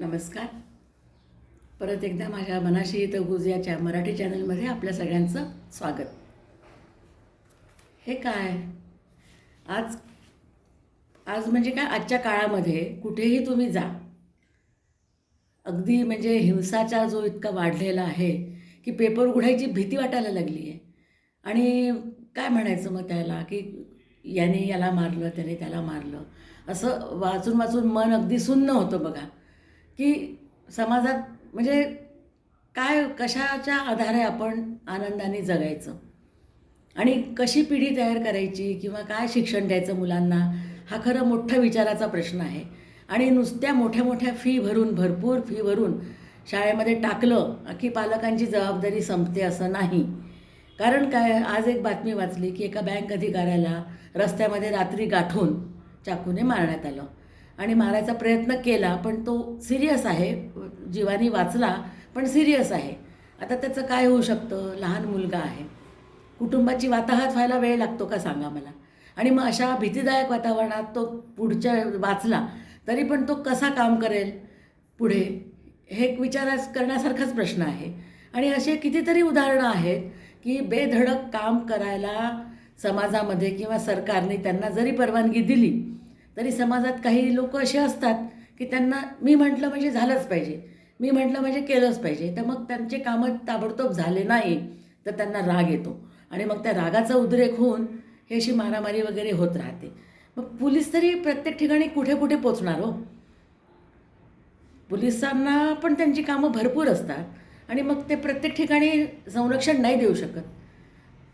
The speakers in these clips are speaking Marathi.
नमस्कार. परत एकदा माझ्या मनाशी तगुज या मराठी चॅनलमध्ये आपल्या सगळ्यांचं स्वागत. हे काय आज आज म्हणजे काय, आजच्या काळामध्ये कुठेही तुम्ही जा, अगदी म्हणजे हिंसाचार जो इतका वाढलेला आहे की पेपर उघडायची भीती वाटायला लागली आहे. आणि काय म्हणायचं मग त्याला, की याने याला मारलं, त्याने त्याला मारलं, असं वाचून वाचून मन अगदी सुन्न होतं बघा. की समाजात म्हणजे काय, कशाच्या आधारे आपण आनंदाने जगायचं आणि कशी पिढी तयार करायची किंवा काय शिक्षण द्यायचं मुलांना, हा खरं मोठा विचाराचा प्रश्न आहे. आणि नुसत्या मोठ्या मोठ्या फी भरून, भरपूर फी भरून शाळेमध्ये टाकलं की पालकांची जबाबदारी संपते असं नाही. कारण काय, आज एक बातमी वाचली की एका बँक अधिकाऱ्याला रस्त्यामध्ये रात्री गाठून चाकूने मारण्यात आलं. आणि मारायचा प्रयत्न केला पण तो सिरियस आहे, जीवानी वाचला पण सिरियस आहे. आता त्याचं काय होऊ शकतं, लहान मुलगा आहे, कुटुंबाची वाताहत व्हायला वेळ लागतो का सांगा मला. आणि मग अशा भीतीदायक वातावरणात तो पुढच्या वाचला तरी पण तो कसा काम करेल पुढे, हे एक करण्यासारखाच प्रश्न आहे. आणि असे कितीतरी उदाहरणं आहेत की बेधडक काम करायला समाजामध्ये किंवा सरकारने त्यांना जरी परवानगी दिली तरी समाजात काही लोक असे असतात की त्यांना मी म्हटलं म्हणजे झालंच पाहिजे, मी म्हटलं म्हणजे केलंच पाहिजे. तर मग त्यांचे कामं ताबडतोब झाले नाही तर त्यांना राग येतो आणि मग त्या रागाचा उद्रेक होऊन हे अशी मारामारी वगैरे होत राहते. मग पोलीस तरी प्रत्येक ठिकाणी कुठे कुठे पोचणार हो. पोलिसांना पण त्यांची कामं भरपूर असतात आणि मग ते प्रत्येक ठिकाणी संरक्षण नाही देऊ शकत.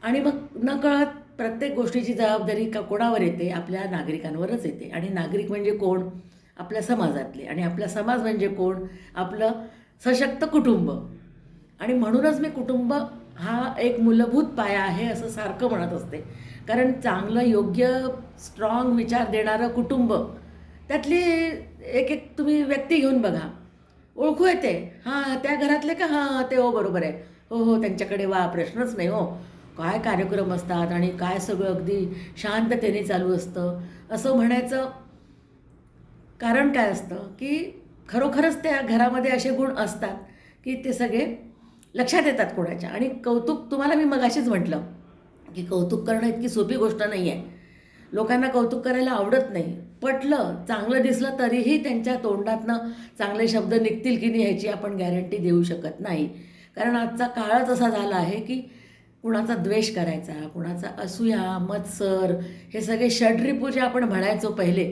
आणि मग नकळत प्रत्येक गोष्टीची जबाबदारी कोणावर येते, आपल्या नागरिकांवरच येते. आणि नागरिक म्हणजे कोण, आपल्या समाजातले. आणि आपला समाज म्हणजे कोण, आपलं सशक्त कुटुंब. आणि म्हणूनच मी कुटुंब हा एक मूलभूत पाया आहे असं सारखं म्हणत असते. कारण चांगलं, योग्य, स्ट्रॉंग विचार देणारं कुटुंब, त्यातली एक एक तुम्ही व्यक्ती घेऊन बघा, ओळखू येते. हां, त्या घरातले का, हां ते, हो बरोबर आहे, हो हो त्यांच्याकडे वा, प्रश्नच नाही हो. काय कार्यक्रम असतात आणि काय सगळं अगदी शांततेने चालू असतं असं म्हणायचं कारण काय असतं की खरोखरच त्या घरामध्ये असे गुण असतात की ते सगळे लक्षात येतात कोणाच्या. आणि कौतुक, तुम्हाला मी मगाशीच म्हटलं की कौतुक करणं इतकी सोपी गोष्ट नाही आहे. लोकांना कौतुक करायला आवडत नाही. पटलं, चांगलं दिसलं तरीही त्यांच्या तोंडातनं चांगले शब्द निघतील की नाही ह्याची आपण गॅरंटी देऊ शकत नाही. कारण आजचा काळच असा झाला आहे की कुणाचा द्वेष करायचा, कुणाचा असूया, मत्सर, हे सगळे षड्रिपू जे आपण म्हणायचो पहिले,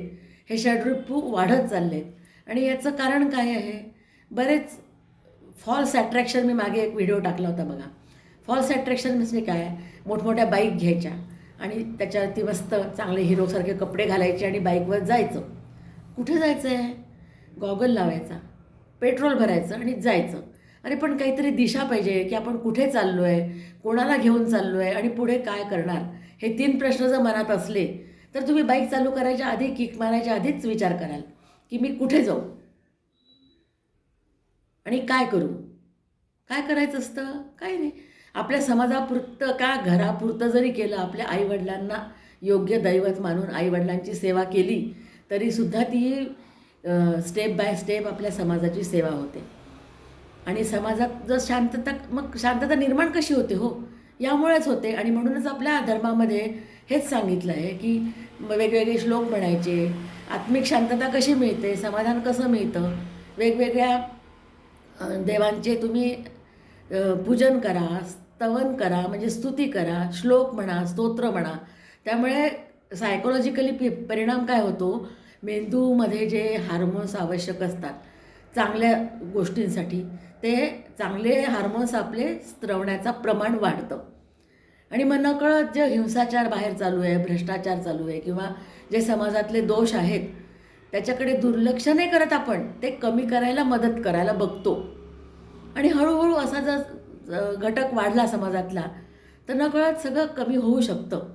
हे षड्रिपू वाढत चाललेत. आणि याचं कारण काय आहे, बरेच फॉल्स अट्रॅक्शन, मी मागे एक व्हिडिओ टाकला होता बघा. फॉल्स अट्रॅक्शन म्हणजे काय, मोठमोठ्या बाईक घ्यायच्या आणि त्याच्यावरती मस्त चांगले हिरोसारखे कपडे घालायचे आणि बाईकवर जायचं. कुठे जायचं आहे, गॉगल लावायचा, पेट्रोल भरायचं आणि जायचं. अरे पण काहीतरी दिशा पाहिजे की आपण कुठे चाललो आहे, कोणाला घेऊन चाललो आहे आणि पुढे काय करणार, हे 3 प्रश्न जर मनात असले तर तुम्ही बाईक चालू करायच्या आधी, किक मारायच्या आधीच विचार कराल की मी कुठे जाऊ आणि काय करू. काय करायचं असतं, काही नाही. आपल्या समाजापुरतं का, घरापुरतं जरी केलं, आपल्या आईवडिलांना योग्य दैवत मानून आईवडिलांची सेवा केली तरीसुद्धा ती स्टेप बाय स्टेप आपल्या समाजाची सेवा होते. आणि समाजात जर शांतता, मग शांतता निर्माण कशी होते हो, यामुळेच होते. आणि म्हणूनच आपल्या धर्मामध्ये हेच सांगितलं आहे की वेगवेगळे श्लोक म्हणायचे, आत्मिक शांतता कशी मिळते, समाधान कसं मिळतं, वेगवेगळ्या देवांचे तुम्ही पूजन करा, स्तवन करा, म्हणजे स्तुती करा, श्लोक म्हणा, स्तोत्र म्हणा. त्यामुळे सायकोलॉजिकली परिणाम काय होतो, मेंदूमध्ये जे हार्मोन्स आवश्यक असतात चांगल्या गोष्टींसाठी, ते चांगले हार्मोन्स आपले स्त्रवण्याचं प्रमाण वाढतं. आणि मग नकळत जे हिंसाचार बाहेर चालू आहे, भ्रष्टाचार चालू आहे किंवा जे समाजातले दोष आहेत त्याच्याकडे दुर्लक्ष नाही करत, आपण ते कमी करायला मदत करायला बघतो. आणि हळूहळू असा जर घटक वाढला समाजातला तर नकळत सगळं कमी होऊ शकतं.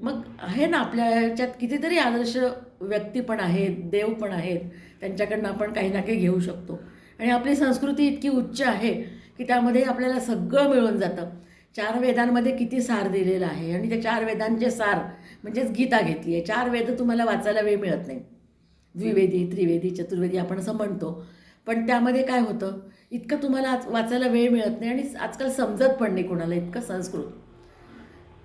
मग आहे ना, आपल्या ह्याच्यात कितीतरी आदर्श व्यक्ती पण आहेत, देव पण आहेत, त्यांच्याकडनं आपण काही ना काही घेऊ शकतो. आणि आपली संस्कृती इतकी उच्च आहे की त्यामध्ये आपल्याला सगळं मिळून जातं. 4 वेदांमध्ये किती सार दिलेलं आहे आणि त्या 4 वेदांचे सार म्हणजेच गीता घेतली आहे. 4 वेद तुम्हाला वाचायला वेळ मिळत नाही. द्विवेदी, त्रिवेदी, चतुर्वेदी आपण असं म्हणतो. पण त्यामध्ये काय होतं, इतकं तुम्हाला आज वाचायला वेळ मिळत नाही आणि आजकाल समजत पण नाही कोणाला इतकं संस्कृत.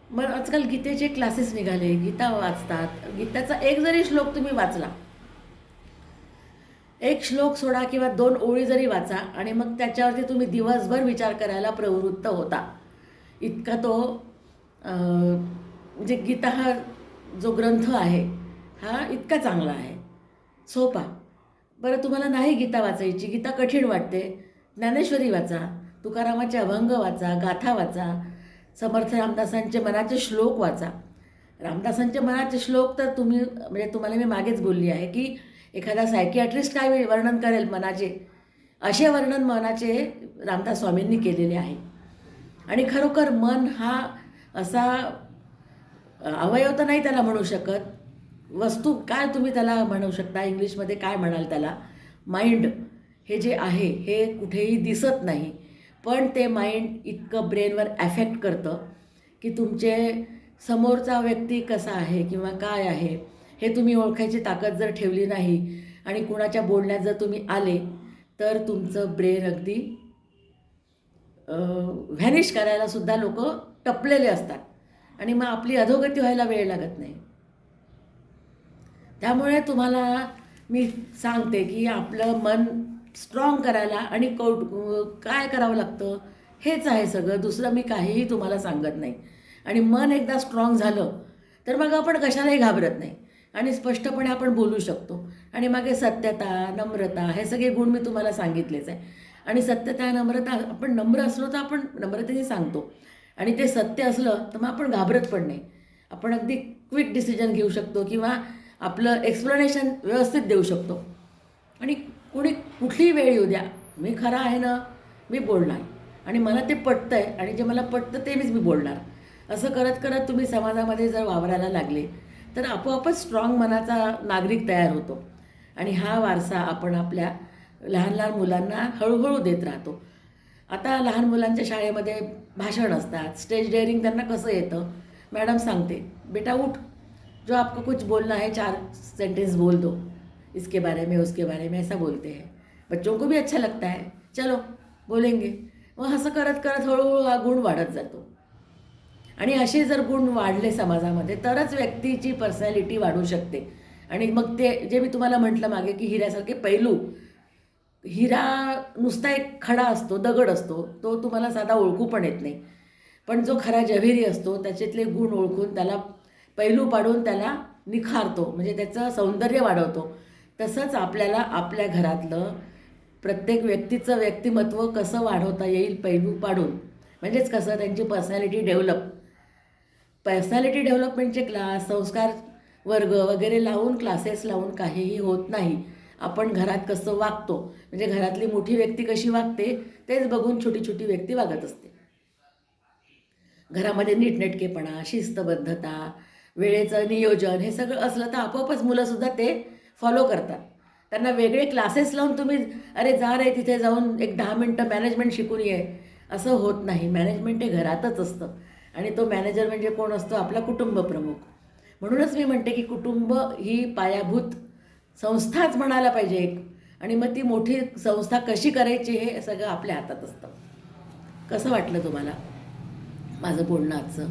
मग आजकाल गीतेचे क्लासेस निघाले, गीता वाचतात. गीताचा एक जरी श्लोक तुम्ही वाचला, एक श्लोक सोडा किंवा 2 ओळी जरी वाचा आणि मग त्याच्यावरती तुम्ही दिवसभर विचार करायला प्रवृत्त होता. इतका तो म्हणजे गीता हा जो ग्रंथ आहे हा इतका चांगला आहे, सोपा. बरं तुम्हाला नाही गीता वाचायची, गीता कठीण वाटते, ज्ञानेश्वरी वाचा, तुकारामाचे अभंग वाचा, गाथा वाचा, समर्थ रामदासांचे मनाचे श्लोक वाचा. रामदासांचे मनाचे श्लोक तर तुम्ही म्हणजे तुम्हाला मी मागेच बोलली आहे की एखादा सायकियाट्रिस्ट काय वर्णन करेल मनाचे, असे वर्णन मनाचे रामदास स्वामींनी केलेले आहे. आणि खरोखर मन हा असा अवयव तर नाही त्याला म्हणू शकत, वस्तू काय तुम्ही त्याला म्हणू शकता, इंग्लिशमध्ये काय म्हणाल त्याला, माइंड हे जे आहे हे कुठेही दिसत नाही. पण ते माइंड इतकं ब्रेनवर ॲफेक्ट करतं की तुमचे समोरचा व्यक्ती कसा आहे किंवा काय आहे हे तुम्ही ओळखायची ताकद जर ठेवली नाही आणि कुणाच्या बोलण्यात जर तुम्ही आले तर तुमचं ब्रेन अगदी व्हॅनिश करायलासुद्धा लोक टपलेले असतात आणि मग आपली अधोगती व्हायला वेळ लागत नाही. त्यामुळे तुम्हाला मी सांगते की आपलं मन स्ट्रॉंग करायला आणि काय करावं लागतं हेच आहे सगळं, दुसरं मी काहीही तुम्हाला सांगत नाही. आणि मन एकदा स्ट्रॉंग झालं तर मग आपण कशालाही घाबरत नाही आणि स्पष्टपणे आपण बोलू शकतो. आणि मागे सत्यता, नम्रता हे सगळे गुण मी तुम्हाला सांगितलेच आहे. आणि सत्यता, नम्रता, आपण नम्र असलो तर आपण नम्रतेने सांगतो आणि ते सत्य असलं तर मग आपण घाबरत पण नाही. आपण अगदी क्विक डिसिजन घेऊ शकतो किंवा आपलं एक्सप्लेनेशन व्यवस्थित देऊ शकतो. आणि कोणी कुठलीही वेळ येऊ द्या, मी खरा आहे ना, मी बोलणार आणि मला ते पटतं आहे आणि जे मला पटतं ते मी बोलणार. असं करत करत तुम्ही समाजामध्ये जर वावरायला लागले तर आपोआपच स्ट्रॉंग मनाचा नागरिक तयार होतो. आणि हा वारसा आपण आपल्या लहान लहान मुलांना हळूहळू देत राहतो. आता लहान मुलांच्या शाळेमध्ये भाषण असतात, स्टेज डेअरिंग त्यांना कसं येतं, मॅडम सांगते बेटा उठ, जो आपको कुछ बोलना है 4 सेंटेंस बोल दो, इसके बारे में उसके बारे में, ऐसा बोलते हैं. बच्चों को भी अच्छा लगता है, चलो बोलेंगे. मग असं करत करत हळूहळू हा गुण वाढत जातो. आणि असे जर गुण वाढले समाजामध्ये तरच व्यक्तीची पर्सनॅलिटी वाढू शकते. आणि मग ते जे मी तुम्हाला म्हटलं मागे की हिऱ्यासारखे पैलू, हिरा नुसता एक खडा असतो, दगड असतो, तो तुम्हाला साधा ओळखू पण येत नाही. पण जो खरा जव्हेरी असतो त्याच्यातले गुण ओळखून त्याला पैलू पाडून त्याला निखारतो, म्हणजे त्याचं सौंदर्य वाढवतो. तसंच आपल्याला आपल्या घरातलं प्रत्येक व्यक्तीचं व्यक्तिमत्व कसं वाढवता येईल पैलू पाडून, म्हणजेच कसं त्यांची पर्सनॅलिटी डेव्हलपमेंटचे क्लास, संस्कार वर्ग वगैरे लावून, क्लासेस लावून काहीही होत नाही. आपण घरात कसं वागतो, म्हणजे घरातली मोठी व्यक्ती कशी वागते तेच बघून छोटी छोटी व्यक्ती वागत असते. घरामध्ये नीटनेटकेपणा, शिस्तबद्धता, वेळेचं नियोजन हे सगळं असलं तर आपोआपच मुलंसुद्धा ते फॉलो करतात. त्यांना वेगळे क्लासेस लावून तुम्ही अरे जा रे तिथे जाऊन एक 10 मिनटं मॅनेजमेंट शिकून ये असं होत नाही. मॅनेजमेंट हे घरातच असतं आणि तो मॅनेजर म्हणजे कोण असतो, आपला कुटुंब प्रमुख. म्हणूनच मी म्हणते की कुटुंब ही पायाभूत संस्थाच म्हणायला पाहिजे एक, आणि मग ती मोठी संस्था कशी करायची हे सगळं आपल्या हातात असतं. कसं वाटलं तुम्हाला माझं बोलणं आजचं?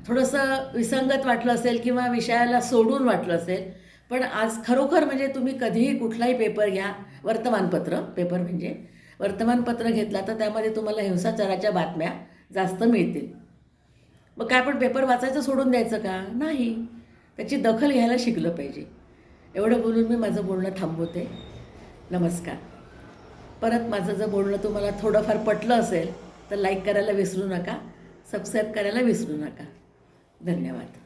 थोडंसं विसंगत वाटलं असेल किंवा विषयाला सोडून वाटलं असेल, पण आज खरोखर म्हणजे तुम्ही कधीही कुठलाही पेपर घ्या, पेपर म्हणजे वर्तमानपत्र घेतला तर त्यामध्ये तुम्हाला हिंसाचाराच्या बातम्या जास्त मिळतील. मग काय आपण पेपर वाचायचं सोडून द्यायचं का? नाही, त्याची दखल घ्यायला शिकलं पाहिजे. एवढं बोलून मी माझं बोलणं थांबवते. नमस्कार. परत माझं जर बोलणं तुम्हाला थोडंफार पटलं असेल तर लाईक करायला विसरू नका, सबस्क्राईब करायला विसरू नका. धन्यवाद.